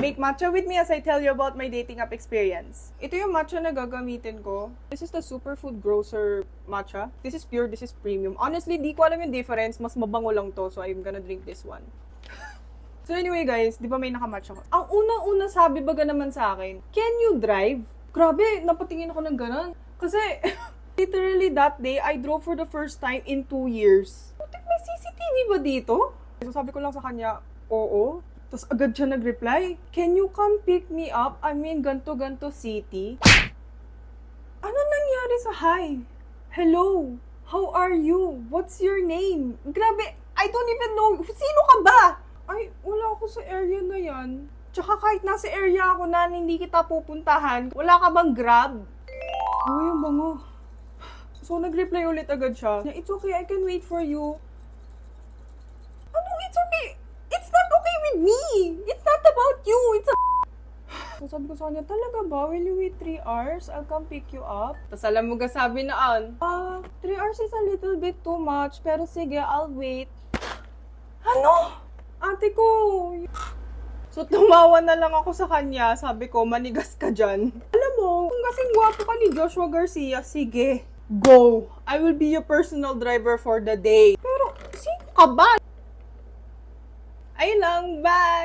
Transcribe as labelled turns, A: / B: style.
A: Make matcha with me as I tell you about my dating app experience. Ito yung matcha na gagamitin ko. This is the Superfood Grocer matcha. This is pure, this is premium. Honestly, di ko alam yung difference. Mas mabango lang to, so I'm gonna drink this one. So anyway guys, di ba may nakamatcha ko? Ang unang-una sabi baga naman sa akin, can you drive? Grabe, napatingin ako ng ganon. Kasi, literally that day, I drove for the first time in 2 years. May CCTV ba dito? So sabi ko lang sa kanya, oo. Tapos agad siya nag-reply, can you come pick me up? I mean, ganto-ganto city. Ano nangyari sa hi? Hello? How are you? What's your name? Grabe, I don't even know. Sino ka ba? Ay, wala ako sa area na yan. Tsaka kahit nasa area ako na hindi kita pupuntahan, wala ka bang Grab? Uy, ang bango. So, nag-reply ulit agad siya. It's okay, I can wait for you. Ano, it's okay? It's not okay with me! It's not about you! It's a... So, sabi ko sa kanya, talaga ba? Will you wait 3 hours? I'll come pick you up. Tapos alam mo sabi na 3 hours is a little bit too much, pero sige, I'll wait. Ano? Ate ko! So, tumawa na lang ako sa kanya. Sabi ko, manigas ka dyan. Alam mo, kung kasing gwapo ka ni Joshua Garcia, sige, go! I will be your personal driver for the day. Pero, sino ka ba? Ayun lang, bye!